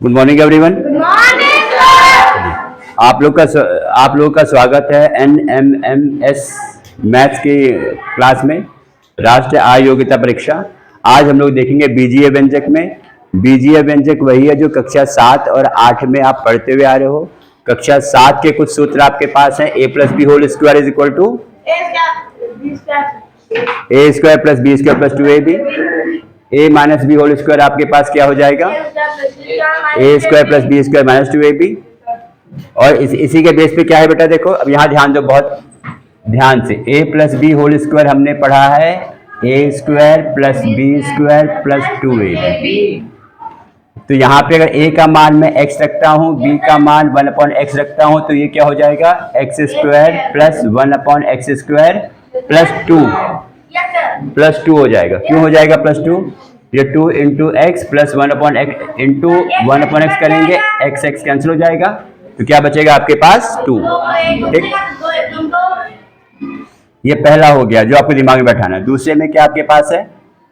Good morning everyone. आप लोग का स्वागत है NMMS मैथ्स की क्लास में, राष्ट्रीय आय योग्यता परीक्षा। आज हम लोग देखेंगे बीजीय व्यंजक में। बीजीय व्यंजक वही है जो कक्षा 7 और 8 में आप पढ़ते हुए आ रहे हो। कक्षा 7 के कुछ सूत्र आपके पास हैं। a + b whole square is equal to a square plus b square plus 2ab। a minus B whole square आपके पास क्या हो जाएगा, a square plus B square minus 2ab। और इसी के बेस पे क्या है बेटा, देखो अब यहाँ ध्यान दो बहुत ध्यान से। a plus B whole square हमने पढ़ा है a square plus B square plus 2ab। तो यहाँ पे अगर a का मान मैं x रखता हूँ, b का मान 1/x रखता हूँ, तो ये क्या हो जाएगा x square plus 1/x square plus 2 हो जाएगा। क्यों हो जाएगा प्लस 2? ये 2 into x plus 1/x into 1/x करेंगे, x x कैंसिल हो जाएगा, तो क्या बचेगा आपके पास 2। ठीक, ये पहला हो गया जो आपको दिमाग में बैठाना है। दूसरे में क्या आपके पास है,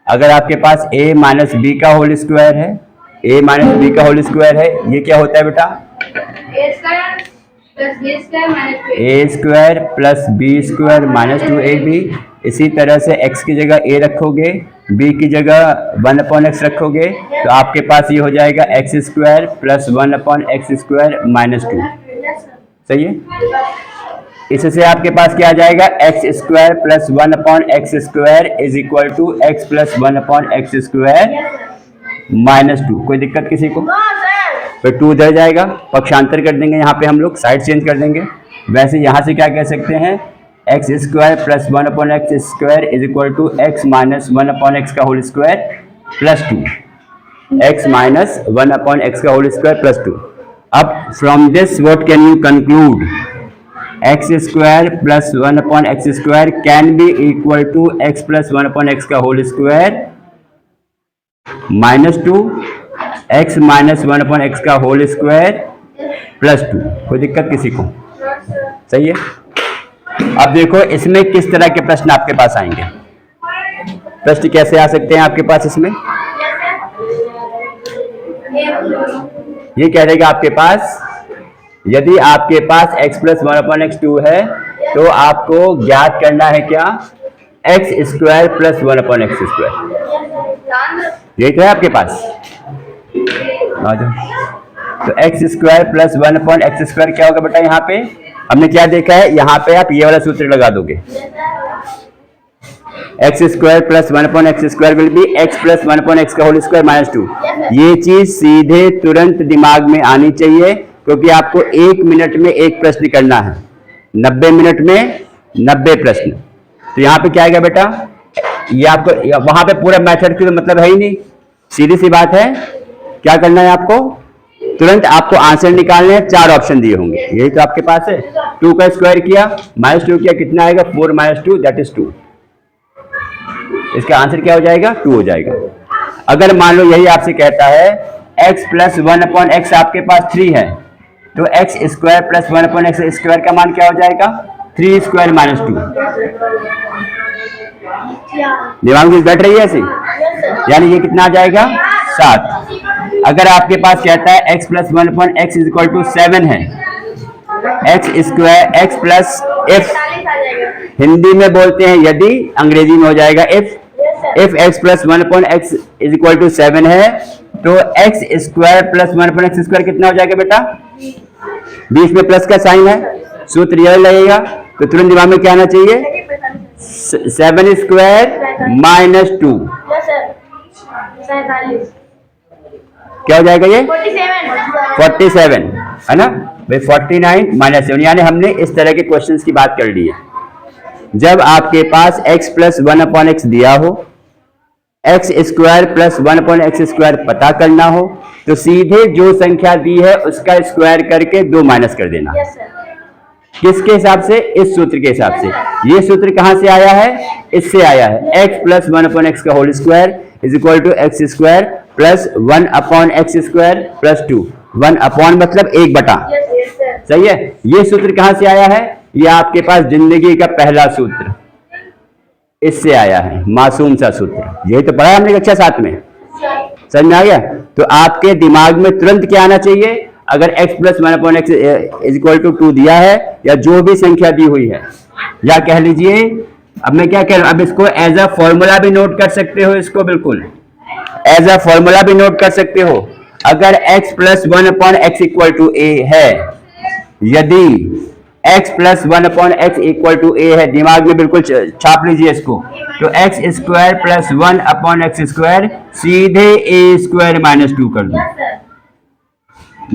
अगर आपके पास a माइनस बी का होल स्क्वायर है, a माइनस बी का होल स्क्वायर है, ये क्या होता है बेटा a square plus B square minus 2ab। इसी तरह से x की जगह a रखोगे, b की जगह 1/x रखोगे, तो आपके पास ये हो जाएगा x square plus 1/x square minus 2। सही है। इससे आपके पास क्या आ जाएगा x square plus 1/x square is equal to x plus 1/x square minus 2। कोई दिक्कत किसी को? फिर 2 उधर जाएगा, पक्षांतर कर देंगे, यहाँ पे हम लोग साइड चेंज कर देंगे। वैसे यहाँ से क्या कह सकते हैं, x square plus 1/x square is equal to x minus 1/x का whole square plus 2। x minus 1/x का होल स्क्वायर प्लस 2। अब from this what can you conclude, x square plus 1/x square can be equal to x plus 1/x का whole square minus 2, x minus 1/x का whole square plus 2। कोई दिक्कत किसी को? सही है। अब देखो इसमें किस तरह के प्रश्न आपके पास आएंगे। प्रश्न कैसे आ सकते हैं आपके पास इसमें, ये कह देगा आपके पास, यदि आपके पास x प्लस 1/x 2 है तो आपको ज्ञात करना है क्या, x square plus 1/x square. यही तो है आपके पास। आ जाओ, तो x square plus 1/x square क्या होगा बेटा, यहाँ पे हमने क्या देखा है, यहाँ पे आप ये वाला सूत्र लगा दोगे, x square plus 1/x square will B x plus 1/x का होल स्क्वायर माइनस 2। ये चीज सीधे तुरंत दिमाग में आनी चाहिए, क्योंकि आपको 1 मिनट में एक प्रश्न करना है, 90 मिनट में 90 प्रश्न। तो यहाँ पे क्या आएगा बेटा, ये आपको वहां पे पूरा मेथड की तो मतलब है ही नहीं, सीधी सी बात है। क्या करना है आपको, तुरंत आपको आंसर निकालने हैं। 4 ऑप्शन दिए होंगे, यही तो आपके पास है। 2 का स्क्वायर किया माइनस 2 किया, कितना आएगा 4 माइनस 2 दैट इज 2। इसका आंसर क्या हो जाएगा 2 हो जाएगा। अगर मान लो यही आपसे कहता है x प्लस 1/x आपके पास 3 है, तो x square plus 1/x square का मान क्या हो जाएगा 3 स्क्वायर माइनस 2। दिमाग में बैठ रही है ऐसी, यानी ये कितना आ जाएगा 7। अगर आपके पास कहता है x plus 1/x is equal to 7 है, x square x plus f, Hindi में बोलते हैं यदि, अंग्रेजी में हो जाएगा if x plus 1/x is equal to 7 है, तो x square plus 1/x square कितना हो जाएगा बेटा, बीच में प्लस का साइन है, सूत्र यह लगेगा, तो तुरंत दिमाग में क्या आना चाहिए 7 स्क्वायर माइनस 2 क्या हो जाएगा, ये 47 है ना भाई, 49 माइनस 7। यानी हमने इस तरह के क्वेश्चंस की बात कर ली है। जब आपके पास x प्लस 1/x दिया हो, x square plus 1/x square पता करना हो, तो सीधे जो संख्या दी है उसका स्क्वायर करके 2 माइनस कर देना। किसके हिसाब से, इस सूत्र के हिसाब से। ये सूत्र कहां से आया है, इससे आया है, x प्लस 1/x का whole square is equal to x square plus 1/x square plus 2। 1 मतलब 1/। सही है। ये सूत्र कहां से आया है, ये आपके पास जिंदगी का पहला सूत्र, इससे आया है, मासूम सा सूत्र। यही तो पढ़ा हमने कक्षा 7 में। समझ में आ गया? तो आपके दिमाग में तुरंत क्या आना चाहिए, अगर x plus 1/x is equal to 2 दिया है या जो भी संख्या दी हुई है, या कह लीजिए, अब मैं क्या कह रहा हूं, अब इसको एज अ फॉर्मूला भी नोट कर सकते हो, इसको बिल्कुल एज अ फॉर्मूला भी नोट कर सकते हो। अगर x plus 1/x equal to a है, यदि x plus 1/x equal to a है, दिमाग में बिल्कुल छाप लीजिए इसको, तो x square plus 1/x square सीधे a स्क्वायर माइनस 2 कर दो,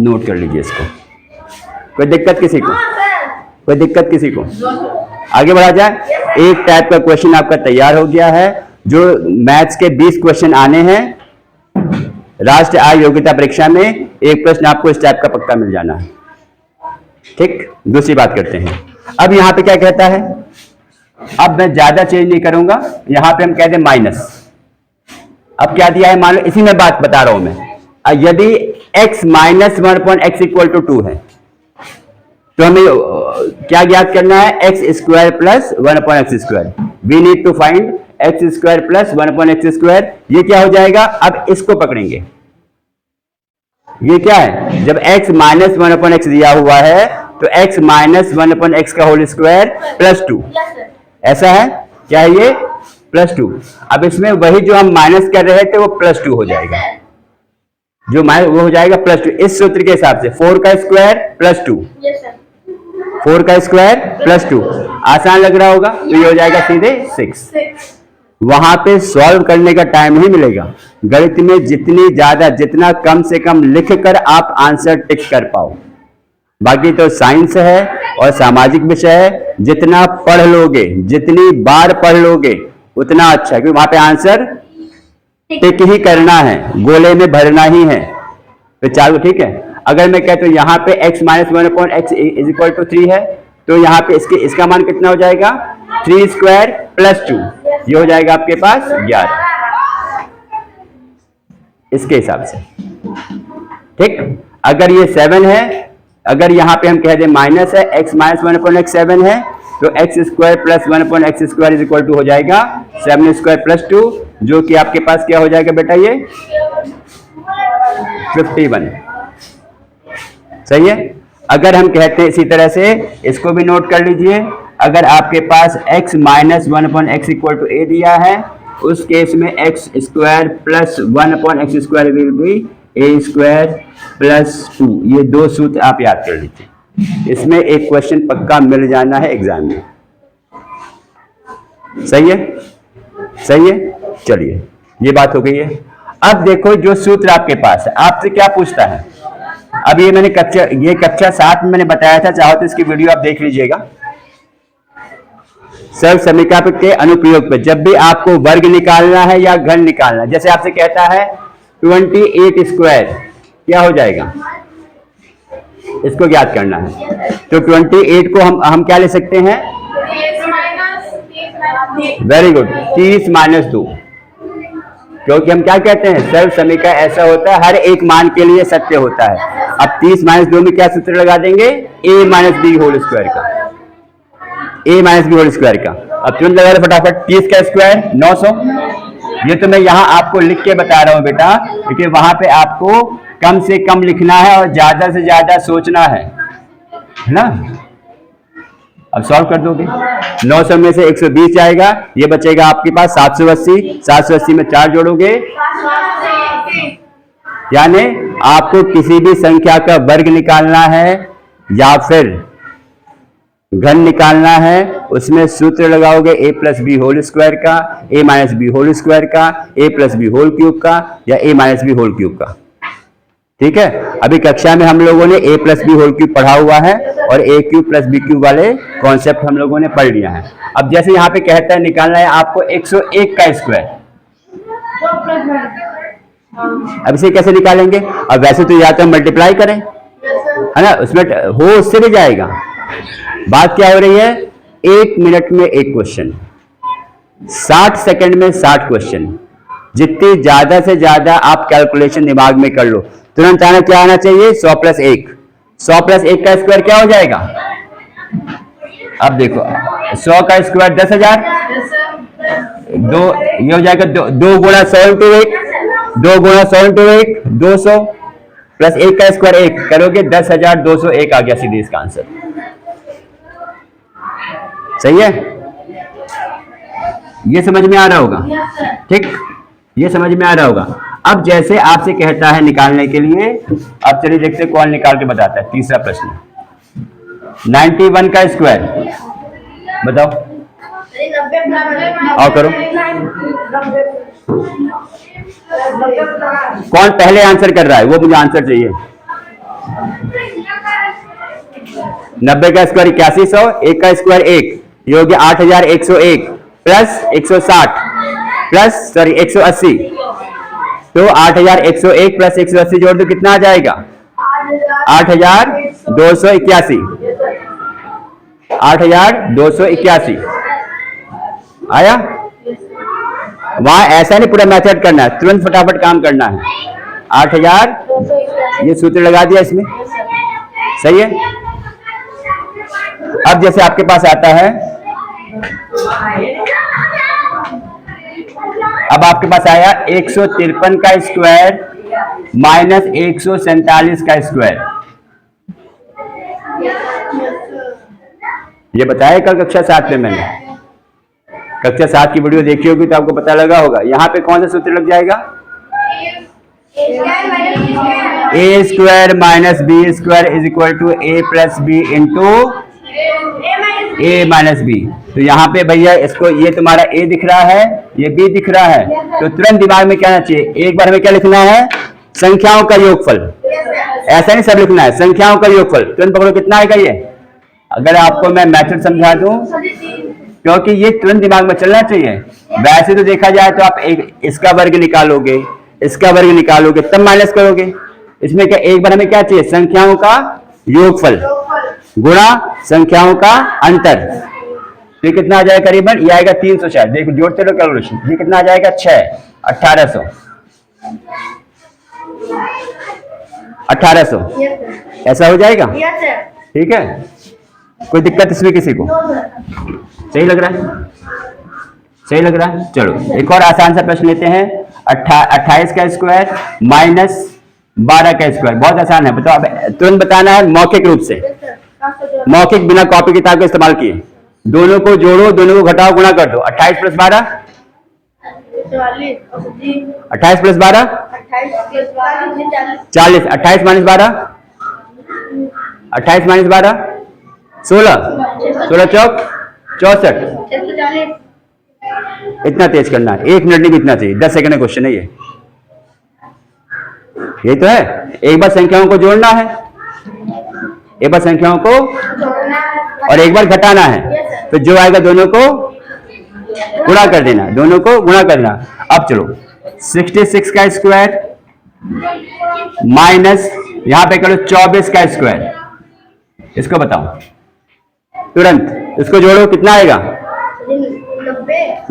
नोट कर लीजिए इसको। कोई दिक्कत किसी को? कोई दिक्कत किसी को? आगे बढ़ा जाए। एक टाइप का क्वेश्चन आपका तैयार हो गया है, जो मैथ्स के 20 क्वेश्चन आने हैं राष्ट्रीय आय योग्यता परीक्षा में, एक प्रश्न आपको इस टाइप का पक्का मिल जाना है। ठीक, दूसरी बात करते हैं। अब यहां पे क्या कहता है, अब मैं ज्यादा चेंज नहीं करूंगा, यहां पे हम कहते हैं माइनस। अब क्या दिया है, मान लो इसी में बात बता रहा हूं मैं, यदि x minus 1/x equal to 2 है, तो हमें क्या ज्ञात करना है, x square plus 1/x square. We need to find x square plus 1/x square. ये क्या हो जाएगा, अब इसको पकड़ेंगे। ये क्या है, जब x माइनस 1/x दिया हुआ है, तो x माइनस 1/x का होल स्क्वायर प्लस 2, ऐसा है क्या है ये, प्लस 2। अब इसमें वही जो हम माइनस कर रहे थे वो प्लस 2 हो जाएगा, जो माइनस वो हो जाएगा प्लस 2। इस सूत्र के हिसाब से 4 का स्क्वायर प्लस 2, 4 का स्क्वायर प्लस 2, आसान लग रहा होगा, तो ये हो जाएगा सीधे 6। वहां पे सॉल्व करने का टाइम नहीं मिलेगा। गणित में जितनी ज्यादा, जितना कम से कम लिख कर आप आंसर टिक कर पाओ, बाकी तो साइंस है और सामाजिक विषय है, जितना पढ़ लोगे, जितनी बार पढ़ लोगे उतना अच्छा, क्योंकि वहां पे आंसर टिक ही करना है, गोले में भरना ही है। तो चलो ठीक है, अगर मैं कहता हूं यहां पे x minus 1/x is equal to 3 है, तो यहां पे इसका मान कितना हो जाएगा, 3 स्क्वायर प्लस 2, ये हो जाएगा आपके पास 11, इसके हिसाब से। ठीक, अगर ये 7 है, अगर यहां पे हम कह दें माइनस है, x माइनस 1/x 7 है, तो x square plus 1/x square is equal to हो जाएगा 7 स्क्वायर प्लस 2, जो कि आपके पास क्या हो जाएगा बेटा, ये 51। सही है। अगर हम कहते हैं इसी तरह से, इसको भी नोट कर लीजिए, अगर आपके पास x minus 1/x equal to a दिया है, उस केस में x square plus 1/x square will be a square plus 2। ये दो सूत्र आप याद कर लीजिए, इसमें एक क्वेश्चन पक्का मिल जाना है एग्जाम में। सही है, सही है। चलिए, ये बात हो गई है। अब देखो, जो सूत्र आपके पास है, आपसे क्या पूछता है। अब ये मैंने कक्षा 7 में मैंने बताया था, चाहो तो इसकी वीडियो आप देख लीजिएगा। सर्व समीकरण के अनुप्रयोग पे जब भी आपको वर्ग निकालना है या घन निकालना है, जैसे आपसे कहता है 28 स्क्वायर, क्या हो जाएगा, इसको ज्ञात करना है, तो 28 को हम क्या ले सकते हैं, वेरी गुड, 30 माइनस 2, क्योंकि हम क्या कहते हैं, सर्व समीकरण ऐसा होता है, हर एक मान के लिए सत्य होता है। अब 30 माइनस 2 में क्या सूत्र लगा देंगे, a minus B whole square का, a minus B whole square का। अब तुरंत लगा दो फटाफट, 30 का स्क्वायर 900। ये तो मैं यहाँ आपको लिख के बता रहा हूँ बेटा, क्योंकि वहां पे आपको कम से कम लिखना है और ज्यादा से ज्यादा सोचना है ना। अब सॉल्व कर दोगे, 900 में से 120 जाएगा, ये बचेगा आपके पास 780, 780 में 4 जोड़ोगे, यानी आपको किसी भी संख्या का वर्ग निकालना है या फिर घन निकालना है, उसमें सूत्र लगाओगे a plus B whole square का, a minus B whole square का, a plus B whole cube का, या a minus B whole cube का। ठीक है, अभी कक्षा में हम लोगों ने a plus B whole cube पढ़ा हुआ है और a cube plus B cube वाले कॉन्सेप्ट हम लोगों ने पढ़ लिया है। अब जैसे यहाँ पे कहता है निकालना है आपको 101 का स्क्वायर, अब इसे कैसे निकालेंगे। अब वैसे तो या तो मल्टीप्लाई करें, है ना, उसमें हो उससे भी जाएगा। बात क्या हो रही है, 1 मिनट में 1 क्वेश्चन, 60 सेकंड में 60 क्वेश्चन। जितनी ज्यादा से ज्यादा आप कैलकुलेशन दिमाग में कर लो, तुरंत आना क्या आना चाहिए, 100 प्लस 1, 100 प्लस 1 का स्क्वायर क्या हो जाएगा। अब देखो 100 का स्क्वायर 10,000, 2 ये हो जाएगा 2 गुणा 100 इंटू 1, 2 गुणा 100 इंटू 1 200 प्लस 1 का स्क्वायर 1 करोगे 10,201 आ गया सीधे इसका आंसर। सही है, ये समझ में आ रहा होगा, ठीक, ये समझ में आ रहा होगा। अब जैसे आपसे कहता है निकालने के लिए, अब चलिए देखते हैं कौन निकाल के बताता है। तीसरा प्रश्न 91 का स्क्वायर बताओ, और करो। कौन पहले आंसर कर रहा है वो मुझे आंसर चाहिए। 90 का स्क्वायर 8100, 1 का स्क्वायर 1, ये हो गया 8101 प्लस 160 प्लस 180, तो 8101 प्लस 180 जोड़ दो कितना आ जाएगा 8281, 8281 आया। वहां ऐसा नहीं पूरा मेथड करना है, तुरंत फटाफट काम करना है। 8000 ये सूत्र लगा दिया इसमें, सही है। अब जैसे आपके पास आता है, अब आपके पास आया 153 का स्क्वायर माइनस 147 का स्क्वायर। ये बताया कल कक्षा 7 में मैंने, कक्षा 7 की वीडियो देखी होगी तो आपको पता लगा होगा। यहां पे कौन सा सूत्र लग जाएगा, A square minus B square is equal to A plus B into A minus B. तो यहाँ पे भैया इसको, ये तुम्हारा ए दिख रहा है, ये बी दिख रहा है, तो तुरंत दिमाग में क्या आना चाहिए, एक बार हमें क्या लिखना है, संख्याओं का योगफल। ऐसा नहीं सब लिखना है, संख्याओं का योगफल। तुरंत पकड़ो कितना आएगा ये, अगर आपको मैं मैथड समझा दूं, क्योंकि ये तुरंत दिमाग में चलना चाहिए। वैसे तो देखा जाए तो आप एक इसका वर्ग निकालोगे, इसका वर्ग निकालोगे, तब माइनस करोगे। इसमें क्या, एक बार हमें क्या चाहिए, संख्याओं का योगफल गुणा संख्याओं का अंतर। तो कितना आ जाएगा करीबन, ये आएगा 300 शायद, देखो जोड़ते रहो कैलकुलेशन, ये कितना आ जाएगा 6 1800 1800 ऐसा हो जाएगा, ठीक है। कोई दिक्कत इसमें किसी को, सही लग रहा है, सही लग रहा है। चलो एक और आसान सा प्रश्न लेते हैं। 28 का स्क्वायर माइनस 12 का स्क्वायर, बहुत आसान है, बताओ। अब तुरंत बताना है मौखिक रूप से, मौखिक बिना कॉपी किताब का इस्तेमाल किए। दोनों को जोड़ो, दोनों को घटाओ, गुणा कर दो। 28 प्लस 12 28 प्लस 12 40, 28 माइनस 12 28 माइनस 12 16 16 चौक 64। इतना तेज करना है, 1 मिनट नहीं बीतना चाहिए, 10 सेकंड का क्वेश्चन है ये, ये तो है। एक बार संख्याओं को जोड़ना है, एक बार संख्याओं को और एक बार घटाना है, तो जो आएगा दोनों को गुणा कर देना, दोनों को गुणा करना। अब चलो 66 का स्क्वायर माइनस यहां पे करो 24 का स्क्वायर, इसको बताओ तुरंत, इसको जोड़ो कितना आएगा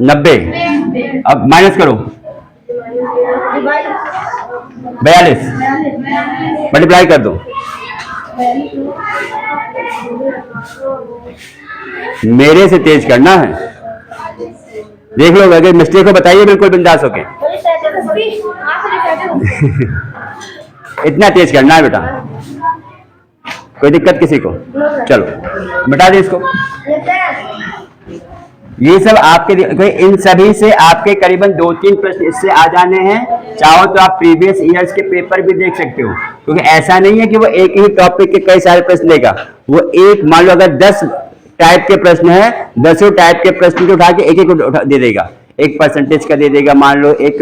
90। अब माइनस करो 42, मल्टीप्लाई कर दो। मेरे से तेज करना है, देख लो, अगर मिस्टेक हो बताइए बिल्कुल बिंदास होके। इतना तेज करना है बेटा, कोई दिक्कत किसी को, चलो बता दे इसको। ये सब आपके, इन सभी से आपके करीबन 2-3 प्रश्न इससे आ जाने हैं। चाहो तो आप प्रीवियस ईयर्स के पेपर भी देख सकते हो, क्योंकि ऐसा नहीं है कि वो एक ही टॉपिक के कई सारे प्रश्न देगा। वो एक, मान लो अगर 10 टाइप के प्रश्न है, 10 टाइप के प्रश्न को उठा के एक दे देगा। एक परसेंटेज का दे देगा, मान लो एक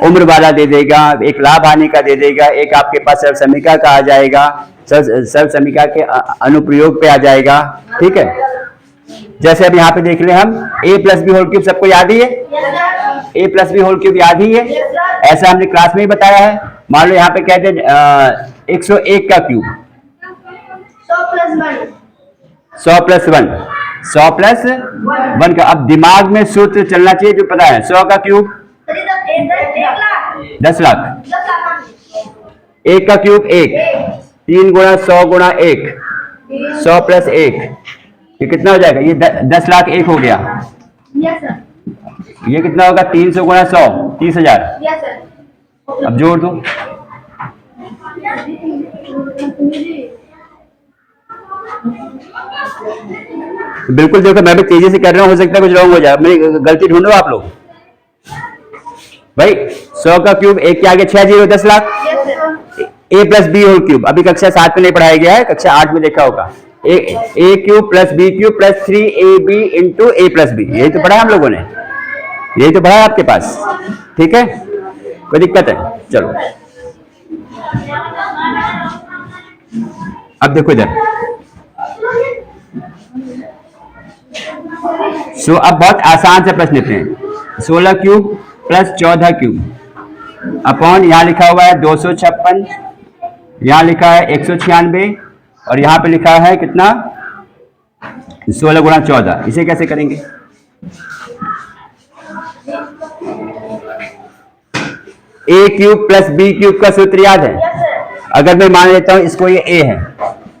उम्र वाला दे देगा, एक लाभ हानि का दे देगा, एक आपके पास सर्व समीका का आ जाएगा, सर्व समीका के अनुप्रयोग पे आ जाएगा, ठीक है। जैसे अब यहाँ पे देख ले हम, a plus B whole cube सबको याद ही है, a plus B whole cube याद ही है, ऐसा हमने क्लास में ही बताया है। मान लो यहाँ पे कहते हैं 101 का क्यूब 100 प्लस 1 100 प्लस 1 का। अब दिमाग में सूत्र चलना चाहिए जो पता है, 100 का क्यूब 10 लाख, 1 का क्यूब 1, 3 गुणा 100 गुणा 1, 100 प्लस 1, ये कितना हो जाएगा, ये 10 लाख 1 हो गया। ये कितना होगा 300 गुणा 100, 30,000। अब जोड़ दो। बिल्कुल देखो, मैं भी तेजी से कर रहा हूं, हो सकता है कुछ रॉन्ग हो जाए, मेरी गलती ढूंढो आप लोग। भाई 100 का क्यूब, एक के आगे 6 जीरो 10 लाख। ए प्लस बी होल क्यूब, अभी कक्षा 7 में नहीं पढ़ाया गया है, कक्षा 8 में देखा होगा। A cube plus B cube plus 3ab into A plus B, यही तो पढ़ा है हम लोगों ने, यही तो पढ़ा है आपके पास। ठीक है, कोई दिक्कत है? चलो अब देखो इधर। अब बहुत आसान से प्रश्न लेते हैं। 16 क्यूब प्लस 14 क्यूब अपॉन, यहां लिखा हुआ है 256, यहां लिखा है 196, और यहां पे लिखा है कितना, 16 गुणा 14। इसे कैसे करेंगे? ए क्यूब प्लस बी क्यूब का सूत्र याद है? अगर मैं मान लेता हूं इसको ये ए है,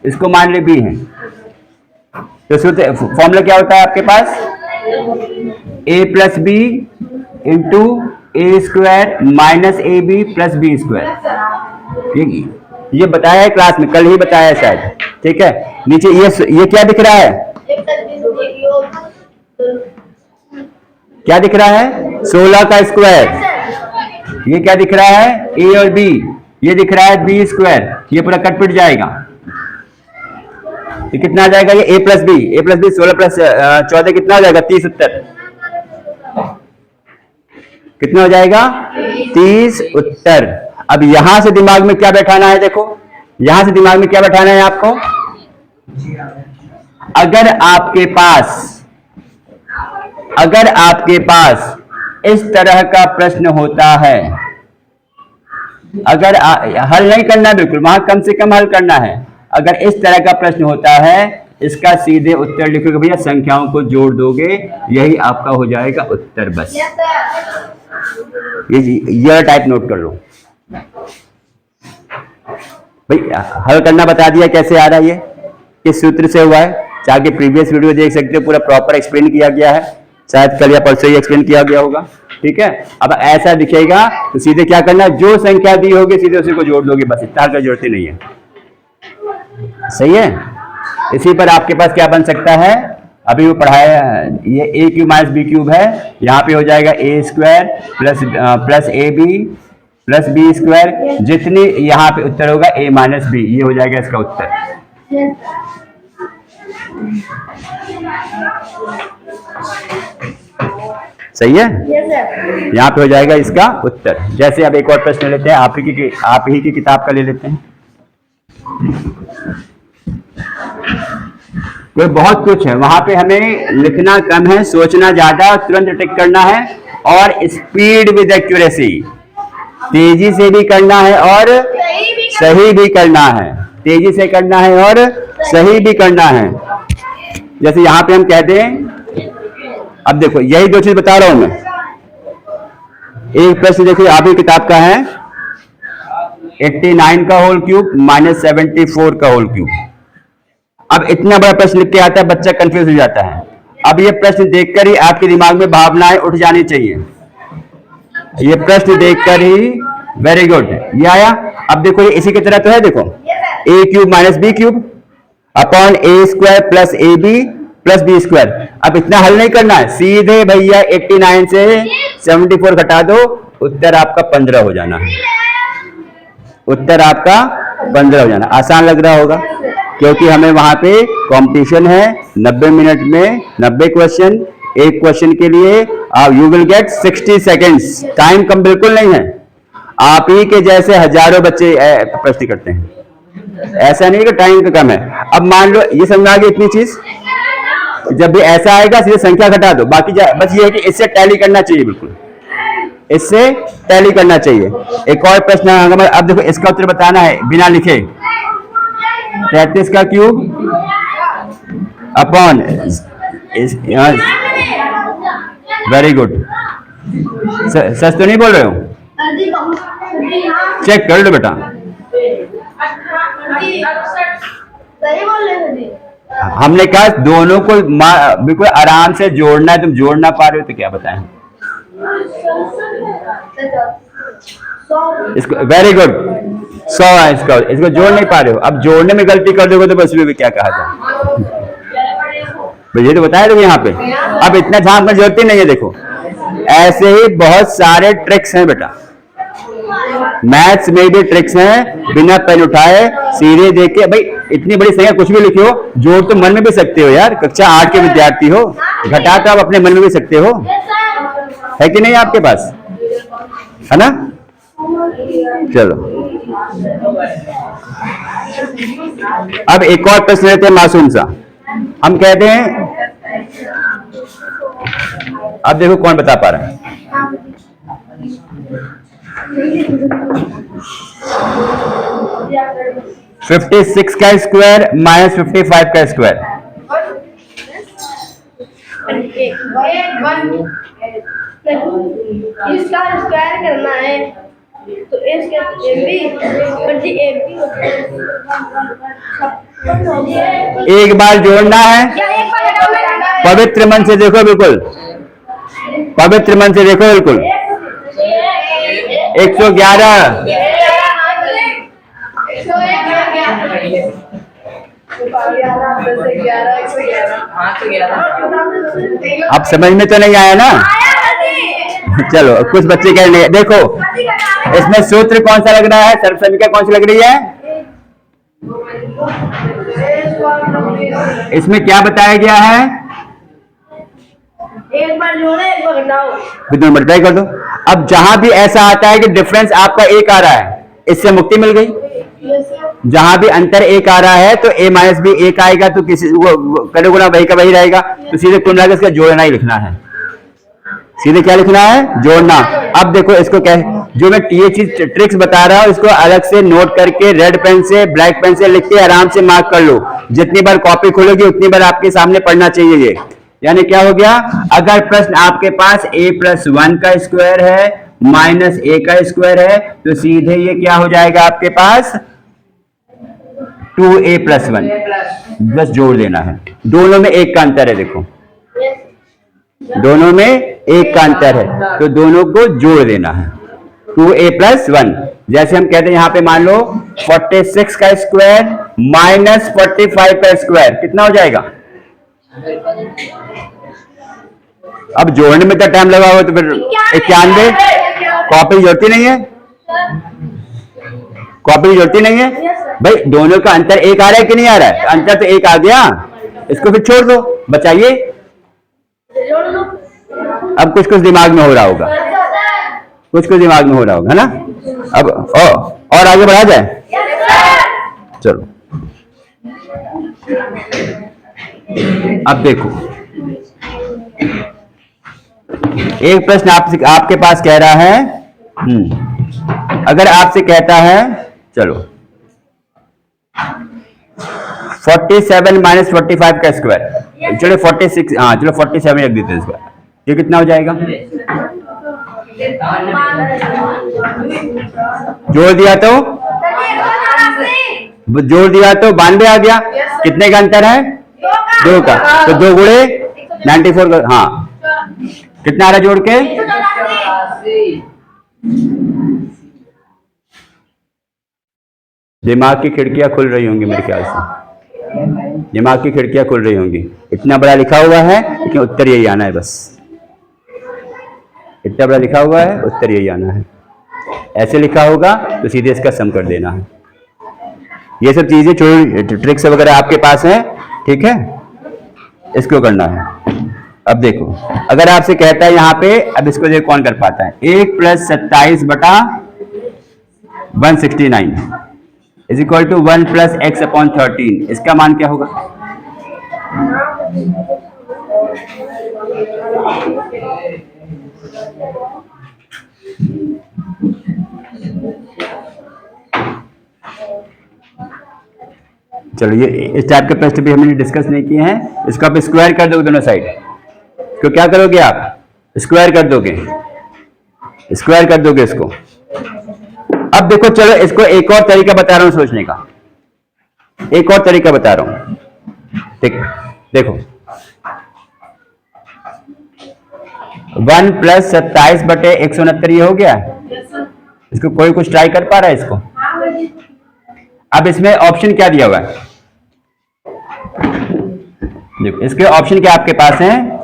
इसको मान ले बी है, तो सूत्र फॉर्मूला क्या होता है आपके पास? A plus B into A square minus A B plus B square. ये बताया है क्लास में, कल ही बताया है शायद। ठीक है, नीचे ये क्या दिख रहा है? क्या दिख रहा है? 16 का स्क्वायर। ये क्या दिख रहा है? ए और बी। ये दिख रहा है बी स्क्वायर। ये पूरा कट पिट जाएगा, ये कितना आ जाएगा? ये ए प्लस बी 16 प्लस 14 कितना हो जाएगा? 30 उत्तर। कितना हो जाएगा? 30 उत्तर। अब यहां से दिमाग में क्या बैठाना है? देखो, यहां से दिमाग में क्या बैठाना है आपको? अगर आपके पास इस तरह का प्रश्न होता है, अगर हल नहीं करना, बिल्कुल वहां कम से कम हल करना है। अगर इस तरह का प्रश्न होता है, इसका सीधे उत्तर लिखोगे भैया, संख्याओं को जोड़ दोगे, यही आपका हो जाएगा उत्तर। बस ये टाइप नोट कर लो भाई। हल करना बता दिया, कैसे आ रहा है, ये किस सूत्र से हुआ है, जाके प्रीवियस वीडियो देख सकते हो, पूरा प्रॉपर एक्सप्लेन किया गया है, शायद कल या परसों ही एक्सप्लेन किया गया होगा। ठीक है, अब ऐसा दिखेगा तो सीधे क्या करना है, जो संख्या दी होगी सीधे उसी को जोड़ दोगे, बस इतना का जरूरत ही नहीं है। सही है, इसी पर आपके पास क्या बन सकता है, अभी वो पढ़ाया, ये A cube minus B cube है, यहाँ पे हो जाएगा A square plus A B plus B square, जितनी यहाँ पे उत्तर होगा ए माइनस बी, ये हो जाएगा इसका उत्तर। सही है, यहाँ पे हो जाएगा इसका उत्तर। जैसे अब एक और प्रश्न लेते हैं, आप ही की किताब का ले लेते हैं। कोई बहुत कुछ है वहां पे, हमें लिखना कम है, सोचना ज्यादा, तुरंत टिक करना है, और स्पीड विद एक्यूरेसी, तेजी से भी करना है और सही भी करना है, तेजी से करना है और सही भी करना है। जैसे यहां पे हम कहते हैं, अब देखो यही दो चीज बता रहा हूं मैं। एक प्रश्न देखिए, आप ही किताब का है, 89 का होल क्यूब माइनस 74 का होल क्यूब। अब इतना बड़ा प्रश्न लिख के आता है, बच्चा कंफ्यूज हो जाता है। अब ये प्रश्न देखकर ही आपके दिमाग में भावनाएं उठ जानी चाहिए, ये प्रश्न देखकर ही, वेरी गुड, ये आया। अब देखो ये इसी की तरह तो है, देखो A cube minus B cube upon A square plus A B plus B square. अब इतना हल नहीं करना है, सीधे भैया 89 से 74 घटा दो, उत्तर आपका 15 हो जाना है, उत्तर आपका 15 हो जाना। आसान लग रहा होगा, क्योंकि हमें वहां पे कंपटीशन है, 90 मिनट में 90 क्वेश्चन, एक क्वेश्चन के लिए आप you will get 60 seconds, time कम बिल्कुल नहीं है। आप ही के जैसे हजारों बच्चे प्रश्न करते हैं, ऐसा नहीं कि टाइम तो कम है। अब मान लो ये समझ आ गई इतनी चीज, जब भी ऐसा आएगा सीधे संख्या घटा दो, बाकी बस ये है कि इससे टैली करना चाहिए, बिल्कुल इससे टैली करना चाहिए। एक और प्रश्न, अब देखो इसका उत्तर बताना है बिना लिखे, 33 का क्यूब अपॉन, वेरी गुड, सच तो नहीं बोल रहे हो, चेक कर लो बेटा। हमने कहा दोनों को बिल्कुल आराम से जोड़ना है, तुम जोड़ ना पा रहे हो तो क्या बताएं। इसको वेरी गुड 100 है इसका, इसको जोड़ नहीं पा रहे हो, अब जोड़ने में गलती कर दोगे तो बस भी क्या कहा जाए। ये तो बताया था यहाँ पे, अब इतना ध्यान में जरूरत ही नहीं है। देखो ऐसे ही बहुत सारे ट्रिक्स हैं बेटा, मैथ्स में भी ट्रिक्स हैं, बिना पेन उठाए सीधे देख के। भाई इतनी बड़ी संख्या कुछ भी लिखी हो, जोड़ तो मन में भी सकते हो यार, कक्षा 8 के विद्यार्थी हो, घटा तो आप अपने मन में भी सकते हो, है कि नहीं आपके पास, है ना। चलो अब एक और प्रश्न लेते हैं मासूम सा। हम कहते हैं, अब देखो कौन बता पा रहा है। 56 का स्क्वायर माइनस 55 का स्क्वायर, इसका स्क्वायर करना है तो एक बार जोड़ना है, पवित्र मन से देखो, बिल्कुल पवित्र मन से देखो, बिल्कुल 111 अब समझ में तो नहीं आया ना। चलो कुछ बच्चे कह रहे हैं, देखो इसमें सूत्र कौन सा लग रहा है, सर्वसंख्या कौन सी लग रही है, इसमें क्या बताया गया है, एक बार जोड़ो एक बार घटाओ, दोनों मल्टीप्लाई कर दो। अब जहां भी ऐसा आता है कि डिफरेंस आपका एक आ रहा है, इससे मुक्ति मिल गई। जहां भी अंतर एक आ रहा है तो a माइनस बी एक आएगा, तो किसी वो करे गुना वही का वही रहेगा, तो सीधे कुल मिलाकर इसका जोड़ना ही लिखना है, सीधे क्या लिखना है, जोड़ना। अब देखो इसको क्या, जो मैं ये चीज ट्रिक्स बता रहा हूं इसको अलग से नोट करके रेड पेन से ब्लैक पेन से लिख के आराम से मार्क कर लो। जितनी बार कॉपी खोलोगी उतनी बार आपके सामने पढ़ना चाहिए ये। यानी क्या हो गया, अगर प्रश्न आपके पास a+1 का स्क्वायर है माइनस a का स्क्वायर है, तो सीधे ये क्या हो जाएगा आपके पास 2a+1, बस जोड़ देना है। दोनों में एक का अंतर है, देखो दोनों में एक का अंतर है, तो दोनों को जोड़ देना है 2a+1। जैसे हम कहते हैं यहां पे मान लो 46 का स्क्वायर माइनस 45 का स्क्वायर कितना हो जाएगा। अब जोड़ने में तो टाइम लगा हुआ, तो फिर 91। कॉपी की जरूरत नहीं है, कॉपी की जरूरत नहीं है भाई, दोनों का अंतर एक आ रहा है कि नहीं आ रहा है, अंतर तो एक आ गया, इसको फिर छोड़ दो, बचाइए। अब कुछ कुछ दिमाग में हो रहा होगा, कुछ कुछ दिमाग में हो रहा होगा, है ना। अब और आगे बढ़ा जाए, चलो अब देखो एक प्रश्न आपके पास कह रहा है, अगर आपसे कहता है, चलो 47 माइनस 45 का स्क्वायर, चलो 46, हाँ चलो 47 रख देते हैं इसका, ये कितना हो जाएगा, जोड़ दिया तो 92 आ गया, कितने का अंतर है, 2 का, तो 2 गुणे 94 का, हाँ कितना आ रहा जोड़ के, दिमाग की खिड़कियां खुल रही होंगी मेरे ख्याल से, दिमाग की खिड़कियां खुल रही होंगी। इतना बड़ा लिखा हुआ है लेकिन उत्तर यही आना है, बस इतना बड़ा लिखा हुआ है, उत्तर यही आना है। ऐसे लिखा होगा तो सीधे इसका सम कर देना है। ये सब चीजें छोटी ट्रिक्स वगैरह आपके पास है, ठीक है, इसको करना है। अब देखो अगर आपसे कहता है यहाँ पे, अब इसको देखो कौन कर पाता है, 1 + 27 बटा 169 इज इक्वल टू 1 + x/13, इसका मान क्या होगा, चलो ये इस टाइप के प्रश्न भी हमने डिस्कस नहीं किए हैं। इसको आप स्क्वायर कर दोगे दोनों साइड, इसको क्या करोगे आप, स्क्वायर कर दोगे, स्क्वायर कर दोगे इसको। अब देखो चलो इसको एक और तरीका बता रहा हूं सोचने का, एक और तरीका बता रहा हूं, ठीक देखो 1 प्लस 27/169 ये हो गया। इसको कोई कुछ ट्राई कर पा रहा है इसको? अब इसमें ऑप्शन क्या दिया हुआ है, देखो इसके ऑप्शन क्या आपके पास हैं।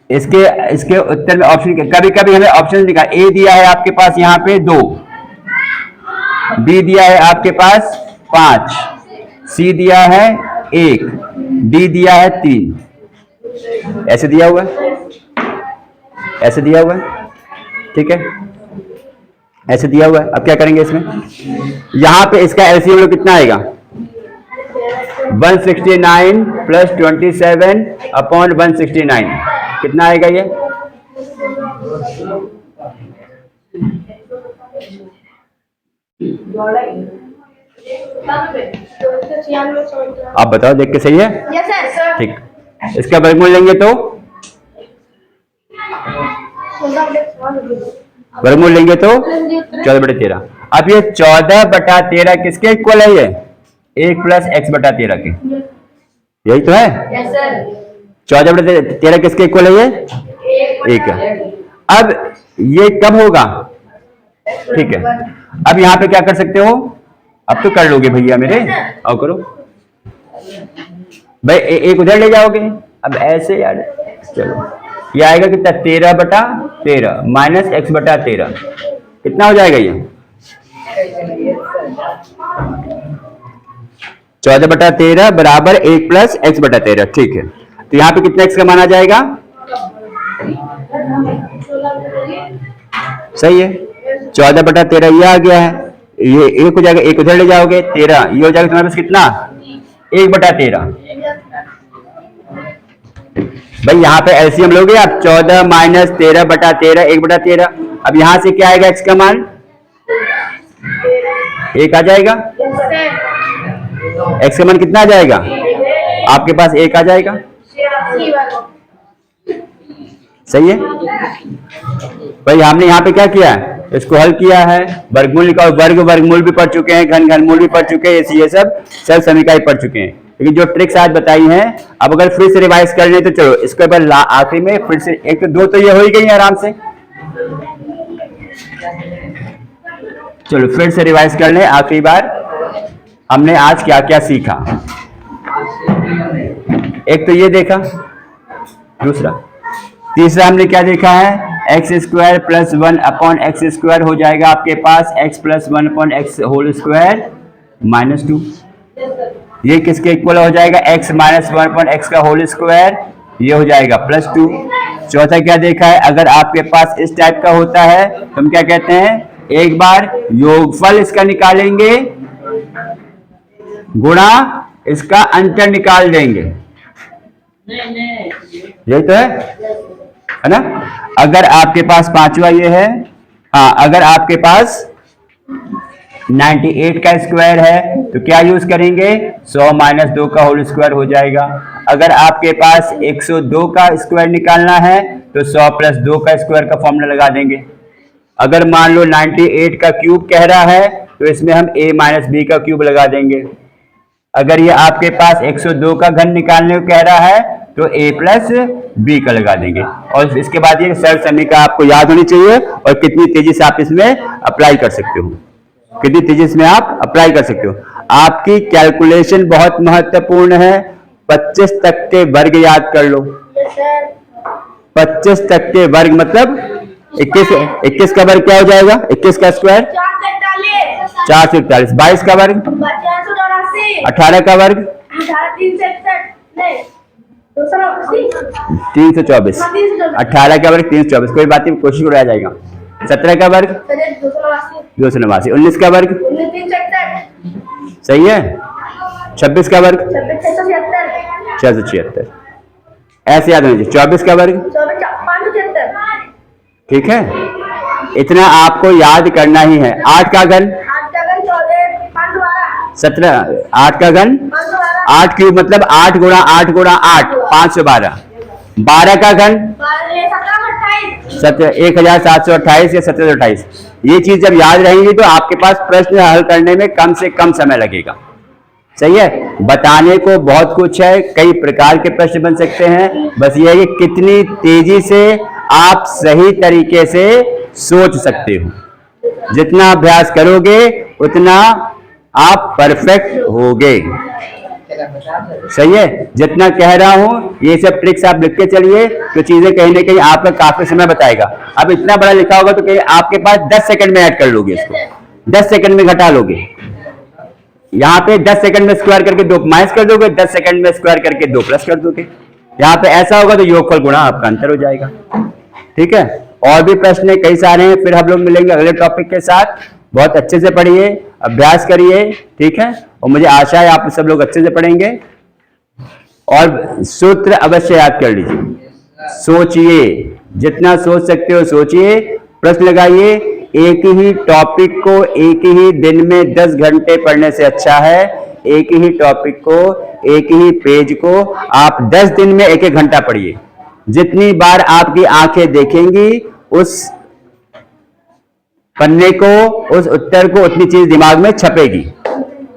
इसके उत्तर में ऑप्शन, कभी कभी हमें ऑप्शन दिखा, ए दिया है आपके पास यहाँ पे 2, बी दिया है आपके पास 5, सी दिया है 1, डी दिया है 3, ऐसे दिया हुआ है, ऐसे दिया हुआ है, ठीक है, ऐसे दिया हुआ है। अब क्या करेंगे इसमें, यहां पे इसका एलसीएम लोग कितना आएगा, 169 प्लस 27/169 कितना आएगा ये, आप बताओ देख के, सही है? Yes sir. ठीक, इसका वर्गमूल लेंगे तो वर्गमूल लेंगे तो 14/13। अब ये 14/13 किसके इक्वल है, ये 1 प्लस x/13 के, यही तो है। Yes sir. 14/13 किसके इक्वल है, ये 1 है। अब ये कब होगा, ठीक है। अब यहाँ पे क्या कर सकते हो, अब तो कर लोगे भैया मेरे, और करो भाई, एक उधर ले जाओगे। अब ऐसे यार, चलो ये आएगा कितना, 13/13 माइनस x/13 कितना हो जाएगा, ये 14/13 बराबर 1 प्लस x/13, ठीक है। तो यहाँ पे कितना x का मान आ जाएगा, सही है, 14/13 ये आ गया है, ये 1 हो जाएगा, 1 उधर ले जाओगे 13, ये हो जाएगा तुम्हारे पास कितना, 1/13। भाई यहाँ पे एलसीएम लोगे आप, 14 माइनस 13/13 1/13। अब यहाँ से क्या आएगा, x का मान 1 आ जाएगा, x का मान कितना आ जाएगा आपके पास, 1 आ जाएगा, सही है। भाई हमने यहाँ पे क्या किया है, इसको हल किया है, वर्गमूल निकाल, वर्गमूल भी पढ़ चुके हैं, घनमूल भी पढ़ चुके हैं, ये सब सरल समीकरण पढ़ चुके हैं। लेकिन जो ट्रिक्स आज बताई हैं, अब अगर फिर से रिवाइज कर लें तो चलो इसके बाद आखिरी में फिर से, एक तो 2 तो ये हो ही गई आराम से, चलो फिर से रिवाइज कर लें आखिरी बार, हमने आज क्या क्या सीखा। एक तो ये देखा, दूसरा, तीसरा हमने क्या देखा है, x² प्लस 1/x² हो जाएगा आपके पास x प्लस 1/x² माइनस 2, ये किसके इक्वल हो जाएगा, x माइनस 1/x², ये हो जाएगा प्लस 2। चौथा क्या देखा है, अगर आपके पास इस टाइप का होता है तो हम क्या कहते हैं, एक बार योगफल इसका निकालेंगे गुणा इसका अंतर निकाल देंगे, यही तो है ना। अगर आपके पास पांचवा ये है, हाँ, अगर आपके पास 98 का स्क्वायर है तो क्या यूज करेंगे, 100 माइनस 2 का होल स्क्वायर हो जाएगा। अगर आपके पास 102 का स्क्वायर निकालना है तो 100 प्लस 2 का स्क्वायर का फॉर्मूला लगा देंगे। अगर मान लो 98 का क्यूब कह रहा है तो इसमें हम a माइनस बी का क्यूब लगा देंगे। अगर ये आपके पास 102 का घन निकालने को कह रहा है तो a प्लस बी का लगा देंगे। और इसके बाद ये सरल समीकरण आपको याद होनी चाहिए और कितनी तेजी से आप इसमें अप्लाई कर सकते हो, कितनी तेजी से आप अप्लाई कर सकते हो। आपकी कैलकुलेशन बहुत महत्वपूर्ण है। 25 तक के वर्ग याद कर लो। 25 तक के वर्ग मतलब 21 का वर्ग क्या हो जाएगा, 21 का स्क्वायर 441, 22 का वर्ग 18 का वर्ग 324, 18 का वर्ग 324, कोई बात नहीं, कोशिश उड़ाया जाएगा। 17 का वर्ग 289, 19 का वर्ग सही है, 26 का वर्ग 676, ऐसे याद होना चाहिए। 24 का वर्ग 576, ठीक है, इतना आपको याद करना ही है। 8 का घन 17, 8 का घन 8 क्यूब मतलब 8 गुणा 8 गुणा 8 512। 12 का घन 1728 या 1728। ये चीज जब याद रहेंगी तो आपके पास प्रश्न हल करने में कम से कम समय लगेगा। सही है। बताने को बहुत कुछ है, कई प्रकार के प्रश्न बन सकते हैं, बस ये है कि कितनी तेजी से आप सही तरीके से सोच सकते हो। जितना अभ्यास करोगे उतना आप परफेक्ट होगे। सही है। जितना कह रहा हूं ये सब ट्रिक्स आप लिख के चलिए तो चीजें कहीं ना कहीं आपका काफी समय बताएगा। अब इतना बड़ा लिखा होगा तो कहीं आपके पास 10 सेकंड में ऐड कर लोगे, इसको 10 सेकंड में घटा लोगे। यहाँ पे 10 सेकंड में स्क्वायर करके 2 माइनस कर दोगे, 10 सेकंड में स्क्वायर करके 2 प्लस कर दोगे। यहाँ पे ऐसा होगा तो योगफल गुणा आपका अंतर हो जाएगा। ठीक है। और भी प्रश्न कई सारे हैं, फिर हम लोग मिलेंगे अगले टॉपिक के साथ। बहुत अच्छे से पढ़िए, अभ्यास करिए। ठीक है। और मुझे आशा है आप सब लोग अच्छे से पढ़ेंगे। और सूत्र अवश्य याद कर लीजिए। सोचिए, जितना सोच सकते हो सोचिए, प्रश्न लगाइए। एक ही टॉपिक को एक ही दिन में 10 घंटे पढ़ने से अच्छा है एक ही टॉपिक को, एक ही पेज को आप 10 दिन में 1-1 घंटा पढ़िए। जितनी बार आपकी आंखें देखेंगी उस पन्ने को, उस उत्तर को, उतनी चीज दिमाग में छपेगी।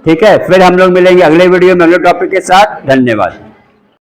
ठीक है। फिर हम लोग मिलेंगे अगले वीडियो में अगले टॉपिक के साथ। धन्यवाद।